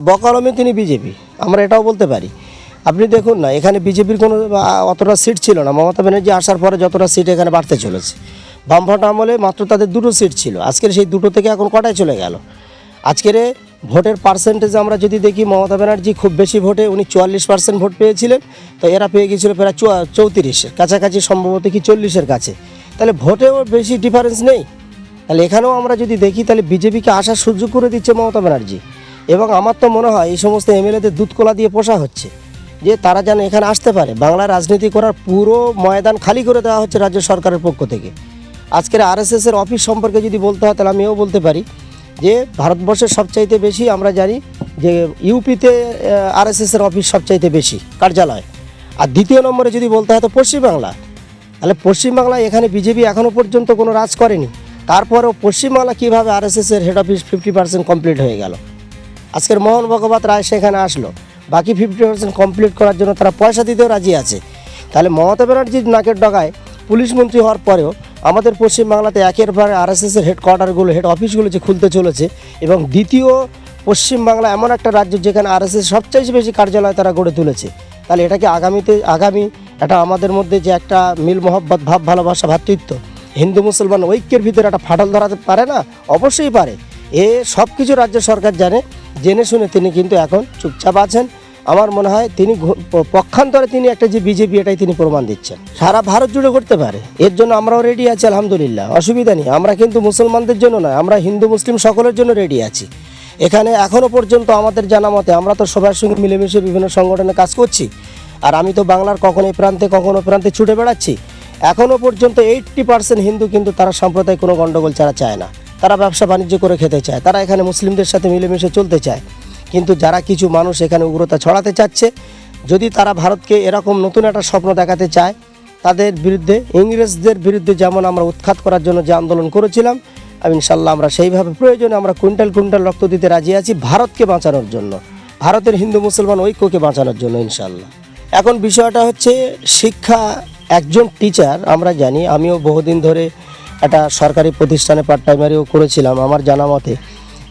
বকলমে তিনি বিজেপি, আমরা এটাও বলতে পারি। আপনি দেখুন না, এখানে বিজেপির কোনো অতটা সিট ছিল না। মমতা ব্যানার্জি আসার পরে যতটা সিট এখানে বাড়তে চলেছে। বামফ্রন্ট আমলে মাত্র তাদের 2টো সিট ছিল, আজকের সেই 2টো থেকে এখন কটায় চলে গেল। আজকের ভোটের পার্সেন্টেজ আমরা যদি দেখি, মমতা ব্যানার্জি খুব বেশি ভোটে উনি 44% ভোট পেয়েছিলেন, তো এরা পেয়ে গিয়েছিল প্রায় 34-এর কাছাকাছি, সম্ভবত কি 40-এর কাছে। তাহলে ভোটেও বেশি ডিফারেন্স নেই। তাহলে এখানেও আমরা যদি দেখি, তাহলে বিজেপিকে আসার সুযোগ করে দিচ্ছে মমতা ব্যানার্জি। এবং আমার তো মনে হয় এই সমস্ত এমএলএদের দুধ কলা দিয়ে পোষা হচ্ছে, যে তারা যেন এখানে আসতে পারে। বাংলার রাজনীতি করার পুরো ময়দান খালি করে দেওয়া হচ্ছে রাজ্য সরকারের পক্ষ থেকে। আজকের আরএসএসের অফিস সম্পর্কে যদি বলতে হয়, তাহলে আমিও বলতে পারি যে ভারতবর্ষের সবচাইতে বেশি আমরা জানি যে ইউপিতে আরএসএসের অফিস সবচাইতে বেশি কার্যালয়। আর দ্বিতীয় নম্বরে যদি বলতে হয় তো পশ্চিমবাংলা। তাহলে পশ্চিমবাংলায় এখানে বিজেপি এখনও পর্যন্ত কোনো রাজ করেনি, তারপরেও পশ্চিমবাংলা কীভাবে আরএসএসের হেড অফিস 50% কমপ্লিট হয়ে গেল। আজকের মোহন ভগবত রায় সেখানে আসলো, বাকি 50% কমপ্লিট করার জন্য তারা পয়সা দিতেও রাজি আছে। তাহলে মমতা ব্যানার্জির নাকের ডগায় পুলিশ মন্ত্রী হওয়ার পরেও আমাদের পশ্চিমবাংলাতে একের পর আরএসএসের হেডকোয়ার্টারগুলো, হেড অফিসগুলো যে খুলতে চলেছে, এবং দ্বিতীয় পশ্চিমবাংলা এমন একটা রাজ্য যেখানে আরএসএস সবচেয়ে বেশি কার্যালয় তারা গড়ে তুলেছে। তাহলে এটাকে আগামী এটা আমাদের মধ্যে যে একটা মিল মহব্বত, ভাব ভালোবাসা, ভ্রাতৃত্ব, হিন্দু মুসলমান ঐক্যের ভিতরে একটা ফাটল ধরাতে পারে না? অবশ্যই পারে। সব কিছু রাজ্য সরকার জানে, জেনে শুনে তিনি কিন্তু এখন চুপচাপ আছেন। আমার মনে হয় তিনি পক্ষান্তরে তিনি একটা যে বিজেপি, এটাই তিনি প্রমাণ দিচ্ছেন। সারা ভারত জুড়ে করতে পারে, এর জন্য আমরাও রেডি আছি, আলহামদুলিল্লাহ, অসুবিধা নেই। আমরা কিন্তু মুসলমানদের জন্য নয়, আমরা হিন্দু মুসলিম সকলের জন্য রেডি আছি। এখানে এখনও পর্যন্ত আমাদের জানা মতে আমরা তো সবার সঙ্গে মিলেমিশে বিভিন্ন সংগঠনে কাজ করছি। আর আমি তো বাংলার কখনো এই প্রান্তে কখনো প্রান্তে ছুটে বেড়াচ্ছি। এখনও পর্যন্ত 80% হিন্দু কিন্তু তারা সাম্প্রদায়িক কোনো গণ্ডগোল ছাড়া চায় না। তারা ব্যবসা বাণিজ্য করে খেতে চায়, তারা এখানে মুসলিমদের সাথে মিলেমিশে চলতে চায়। কিন্তু যারা কিছু মানুষ এখানে উগ্রতা ছড়াতে চাচ্ছে, যদি তারা ভারতকে এরকম নতুন একটা স্বপ্ন দেখাতে চায়, তাদের বিরুদ্ধে, ইংরেজদের বিরুদ্ধে যেমন আমরা উৎখাত করার জন্য যে আন্দোলন করেছিলাম, ইনশাল্লাহ আমরা সেইভাবে প্রয়োজনে আমরা কুইন্টাল রক্ত দিতে রাজি আছি, ভারতকে বাঁচানোর জন্য, ভারতের হিন্দু মুসলমান ঐক্যকে বাঁচানোর জন্য ইনশাল্লাহ। এখন বিষয়টা হচ্ছে শিক্ষা। একজন টিচার, আমরা জানি, আমিও বহুদিন ধরে একটা সরকারি প্রতিষ্ঠানে পার্ট টাইমারিও করেছিলাম। আমার জানা মতে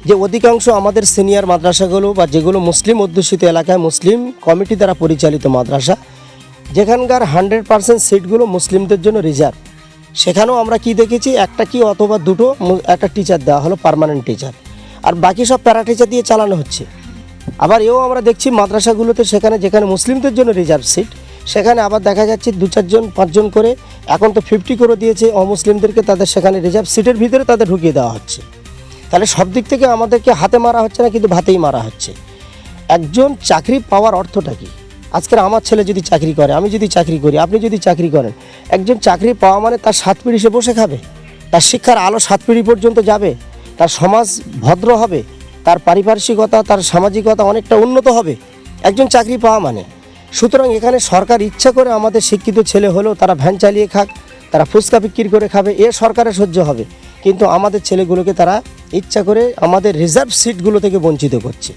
যে অধিকাংশ আমাদের সিনিয়র মাদ্রাসাগুলো বা যেগুলো মুসলিম অধ্যুষিত এলাকায় মুসলিম কমিটি দ্বারা পরিচালিত মাদ্রাসা, যেখানকার 100% সিটগুলো মুসলিমদের জন্য রিজার্ভ, সেখানেও আমরা কি দেখেছি, একটা কি অথবা দুটো একটা টিচার দেওয়া হলো, পার্মানেন্ট টিচার, আর বাকি সব প্যারা টিচার দিয়ে চালানো হচ্ছে। আবার আমরা দেখছি মাদ্রাসাগুলোতে সেখানে যেখানে মুসলিমদের জন্য রিজার্ভ সিট, সেখানে আবার দেখা যাচ্ছে 2-4 জন 5 জন করে, এখন তো 50 করে দিয়েছে অমুসলিমদেরকে, তাদের সেখানে রিজার্ভ সিটের ভিতরে তাদের ঢুকিয়ে দেওয়া হচ্ছে। তাহলে সব দিক থেকে আমাদেরকে হাতে মারা হচ্ছে না, কিন্তু ভাতেই মারা হচ্ছে। একজন চাকরি পাওয়ার অর্থটা কি? আজকের আমার ছেলে যদি চাকরি করে, আমি যদি চাকরি করি, আপনি যদি চাকরি করেন, একজন চাকরি পাওয়া মানে তার 7 পিঁড়ি সে বসে খাবে, তার শিক্ষার আলো 7 পিঁড়ি পর্যন্ত যাবে, তার সমাজ ভদ্র হবে, তার পারিপার্শ্বিকতা, তার সামাজিকতা অনেকটা উন্নত হবে একজন চাকরি পাওয়া মানে। সুতরাং এখানে সরকার ইচ্ছা করে আমাদের শিক্ষিত ছেলে হলেও তারা ভ্যান চালিয়ে খাক, তারা ফুচকা বিক্রি করে খাবে, সরকারের সহ্য হবে। কিন্তু আমাদের ছেলেগুলোকে তারা ইচ্ছা করে আমাদের রিজার্ভ সিটগুলো থেকে বঞ্চিত করছে।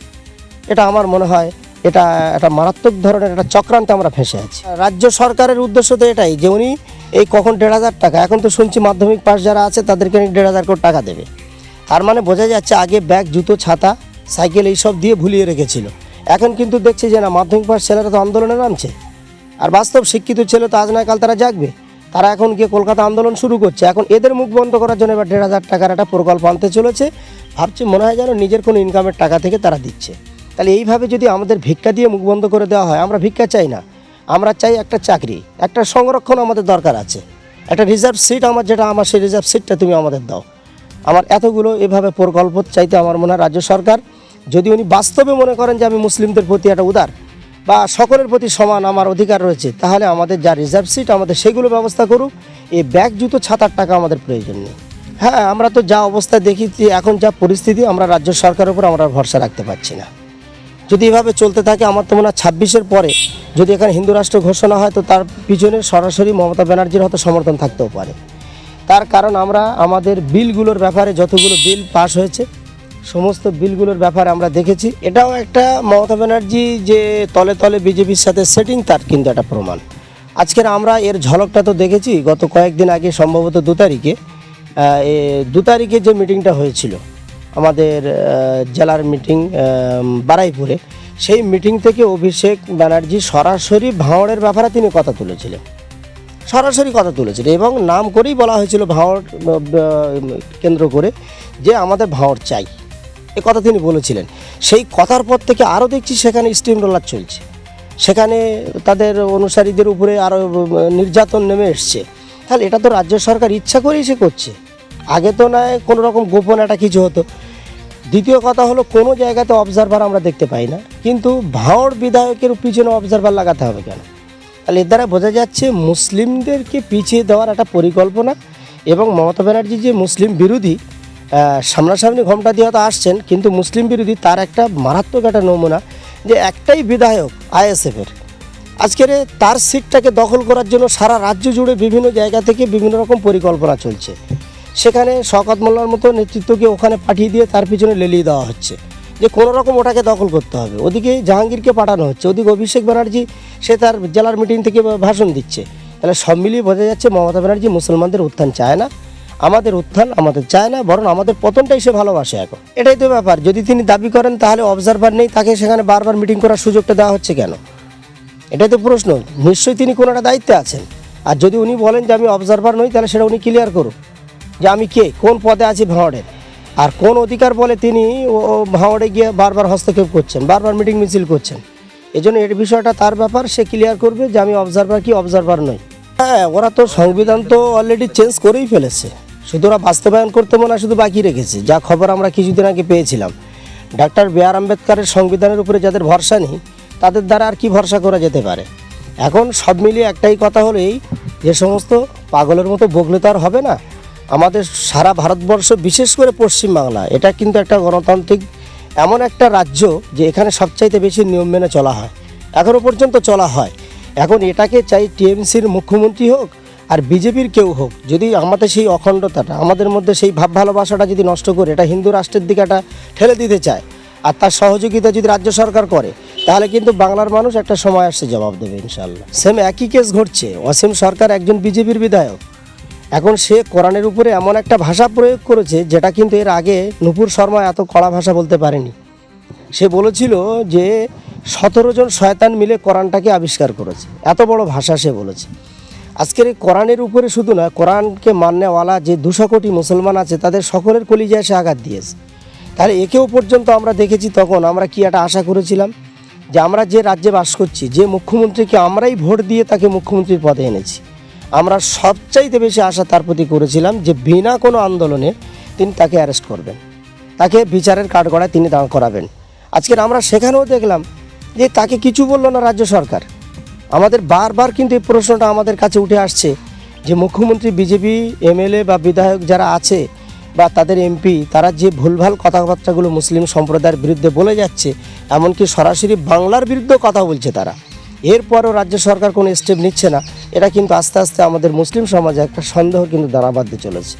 এটা আমার মনে হয় এটা একটা মারাত্মক ধরনের একটা চক্রান্তে আমরা ফেঁসে আছি। রাজ্য সরকারের উদ্দেশ্য তো এটাই যে উনি এই কখন 1,500 টাকা, এখন তো শুনছি মাধ্যমিক পাস যারা আছে তাদেরকে 1,500 করে টাকা দেবে। তার মানে বোঝা যাচ্ছে আগে ব্যাগ, জুতো, ছাতা, সাইকেল এইসব দিয়ে ভুলিয়ে রেখেছিল। এখন কিন্তু দেখছি যে না, মাধ্যমিক পাস ছেলেরা তো আন্দোলনে নামছে। আর বাস্তব শিক্ষিত ছেলে তো আজ না কাল তারা জাগবে, তারা এখন গিয়ে কলকাতা আন্দোলন শুরু করছে। এখন এদের মুখ বন্ধ করার জন্য এবার 1,500 টাকার একটা প্রকল্প আনতে চলেছে। ভাবছি মনে হয় যেন নিজের কোনো ইনকামের টাকা থেকে তারা দিচ্ছে। তাহলে এইভাবে যদি আমাদের ভিক্ষা দিয়ে মুখ বন্ধ করে দেওয়া হয়, আমরা ভিক্ষা চাই না, আমরা চাই একটা চাকরি, একটা সংরক্ষণ আমাদের দরকার আছে, একটা রিজার্ভ সিট আমার, যেটা আমার সেই রিজার্ভ সিটটা তুমি আমাদের দাও। আমার এতগুলো এভাবে প্রকল্প চাইতে আমার মনে হয় রাজ্য সরকার যদি উনি বাস্তবে মনে করেন যে আমি মুসলিমদের প্রতি একটা উদার বা সকলের প্রতি সমান আমার অধিকার রয়েছে, তাহলে আমাদের যা রিজার্ভ সিট আমাদের সেগুলো ব্যবস্থা করুক। এই ব্যাগ, জুতো, ছাতার টাকা আমাদের প্রয়োজন নেই। হ্যাঁ, আমরা তো যা অবস্থা দেখি, এখন যা পরিস্থিতি, আমরা রাজ্য সরকারের উপর আমরা ভরসা রাখতে পারছি না। যদি এভাবে চলতে থাকে, আমার তো মনে হয় 26-এর পরে যদি এখানে হিন্দু রাষ্ট্র ঘোষণা হয়, তো তার পিছনে সরাসরি মমতা ব্যানার্জির হয়তো সমর্থন থাকতেও পারে। তার কারণ আমরা আমাদের বিলগুলোর ব্যাপারে, যতগুলো বিল পাস হয়েছে সমস্ত বিলগুলোর ব্যাপারে আমরা দেখেছি। এটাও একটা মমতা ব্যানার্জি যে তলে তলে বিজেপির সাথে সেটিং, তার কিন্তু একটা প্রমাণ। আজকের আমরা এর ঝলকটা তো দেখেছি গত কয়েকদিন আগে, সম্ভবত 2 তারিখে যে মিটিংটা হয়েছিল, আমাদের জেলার মিটিং বারাইপুরে, সেই মিটিং থেকে অভিষেক ব্যানার্জি সরাসরি ভাঁড়ের ব্যাপারে তিনি কথা তুলেছিলেন, সরাসরি কথা তুলেছিলেন এবং নাম করেই বলা হয়েছিল ভাঁড় কেন্দ্র করে যে আমাদের ভাঁড় চাই, এ কথা তিনি বলেছিলেন। সেই কথার পর থেকে আরও দেখছি সেখানে স্টিম রোলার চলছে, সেখানে তাদের অনুসারীদের উপরে আরও নির্যাতন নেমে এসছে। তাহলে এটা তো রাজ্য সরকার ইচ্ছা করেই সে করছে, আগে তো নয় কোনো রকম গোপন একটা কিছু হতো। দ্বিতীয় কথা হলো কোনো জায়গাতে অবজারভার আমরা দেখতে পাই না, কিন্তু ভাঁড় বিধায়কের পিছনে অবজারভার লাগাতে হবে কেন? তাহলে এর দ্বারা বোঝা যাচ্ছে মুসলিমদেরকে পিছিয়ে দেওয়ার একটা পরিকল্পনা, এবং মমতা ব্যানার্জি যে মুসলিম বিরোধী, সামনাসামনি ঘোমটা দিয়ে হয়তো আসছেন, কিন্তু মুসলিম বিরোধী তার একটা মারাত্মক একটা নমুনা যে একটাই বিধায়ক আইএসএফের, আজকের তার সিটটাকে দখল করার জন্য সারা রাজ্য জুড়ে বিভিন্ন জায়গা থেকে বিভিন্ন রকম পরিকল্পনা চলছে। সেখানে শওকত মোল্লার মতো নেতৃত্বকে ওখানে পাঠিয়ে দিয়ে তার পিছনে লেলিয়ে দেওয়া হচ্ছে যে কোনো রকম ওটাকে দখল করতে হবে। ওদিকে জাহাঙ্গীরকে পাঠানো হচ্ছে, ওদিকে অভিষেক ব্যানার্জি সে তার জেলার মিটিং থেকে ভাষণ দিচ্ছে। তাহলে সব মিলিয়ে বোঝা যাচ্ছে মমতা ব্যানার্জি মুসলমানদের উত্থান চায় না, আমাদের উত্থান আমাদের চায় না, বরং আমাদের পতনটাই সে ভালোবাসে এখন। এটাই তো ব্যাপার। যদি তিনি দাবি করেন তাহলে অবজারভার নেই, তাকে সেখানে বারবার মিটিং করার সুযোগটা দেওয়া হচ্ছে কেন? এটাই তো প্রশ্ন। নিশ্চয়ই তিনি কোনো একটা দায়িত্বে আছেন, আর যদি উনি বলেন যে আমি অবজারভার নই, তাহলে সেটা উনি ক্লিয়ার করুন যে আমি কে, কোন পদে আছি ভাঁড়ের, আর কোন অধিকার বলে তিনি ভাঁড়ে গিয়ে বারবার হস্তক্ষেপ করছেন, বারবার মিটিং মিছিল করছেন। এই জন্য এর বিষয়টা তার ব্যাপার, সে ক্লিয়ার করবে যে আমি অবজারভার কি অবজারভার নই। হ্যাঁ, ওরা তো সংবিধান তো অলরেডি চেঞ্জ করেই ফেলেছে, শুধু ওরা বাস্তবায়ন করতে মনে হয় শুধু বাকি রেখেছে। যা খবর আমরা কিছুদিন আগে পেয়েছিলাম, ডক্টর বি.আর. আম্বেদকরের সংবিধানের উপরে যাদের ভরসা নেই তাদের দ্বারা আর কি ভরসা করা যেতে পারে? এখন সব মিলিয়ে একটাই কথা হলো এই, যে সমস্ত পাগলের মতো বকলে তো আর হবে না। আমাদের সারা ভারতবর্ষ, বিশেষ করে পশ্চিমবাংলা, এটা কিন্তু একটা গণতান্ত্রিক এমন একটা রাজ্য যে এখানে সবচাইতে বেশি নিয়ম মেনে চলা হয়, এখনও পর্যন্ত চলা হয়। এখন এটাকে চাই টিএমসির মুখ্যমন্ত্রী হোক আর বিজেপির কেউ হোক, যদি আমাদের সেই অখণ্ডতাটা, আমাদের মধ্যে সেই ভাব ভালোবাসাটা যদি নষ্ট করে এটা হিন্দু রাষ্ট্রের দিকে একটা ঠেলে দিতে চায়, আর তার সহযোগিতা যদি রাজ্য সরকার করে, তাহলে কিন্তু বাংলার মানুষ একটা সময় আসছে জবাব দেবে ইনশাল্লাহ। সেম একই কেস ঘটছে। অসীম সরকার একজন বিজেপির বিধায়ক, এখন সে কোরআনের উপরে এমন একটা ভাষা প্রয়োগ করেছে যেটা কিন্তু এর আগে নূপুর শর্মা এত কড়া ভাষা বলতে পারেনি। সে বলেছিল যে 17 জন শয়তান মিলে কোরআনটাকে আবিষ্কার করেছে, এত বড় ভাষা সে বলেছে। আজকের এই কোরআনের উপরে শুধু নয়, কোরআনকে মাননেওয়ালা যে 200 কোটি মুসলমান আছে তাদের সকলের কলিজায় সে আঘাত দিয়েছে। তাহলে একেও পর্যন্ত আমরা দেখেছি, তখন আমরা কি একটা আশা করেছিলাম যে আমরা যে রাজ্যে বাস করছি, যে মুখ্যমন্ত্রীকে আমরাই ভোট দিয়ে তাকে মুখ্যমন্ত্রীর পদে এনেছি, আমরা সবচাইতে বেশি আশা তার প্রতি করেছিলাম যে বিনা কোনো আন্দোলনে তিনি তাকে অ্যারেস্ট করবেন, তাকে বিচারের কাঠগড়ায় তিনি দাঁড় করাবেন। আজকের আমরা সেখানেও দেখলাম যে তাকে কিছু বলল না রাজ্য সরকার। আমাদের বারবার কিন্তু এই প্রশ্নটা আমাদের কাছে উঠে আসছে যে মুখ্যমন্ত্রী, বিজেপি এমএলএ বা বিধায়ক যারা আছে বা তাদের এমপি, তারা যে ভুলভাল কথাবার্তাগুলো মুসলিম সম্প্রদায়ের বিরুদ্ধে বলে যাচ্ছে, এমনকি সরাসরি বাংলার বিরুদ্ধে কথা বলছে তারা, এরপরও রাজ্য সরকার কোনো স্টেপ নিচ্ছে না। এটা কিন্তু আস্তে আস্তে আমাদের মুসলিম সমাজে একটা সন্দেহ কিন্তু দানা বাঁধতে চলেছে।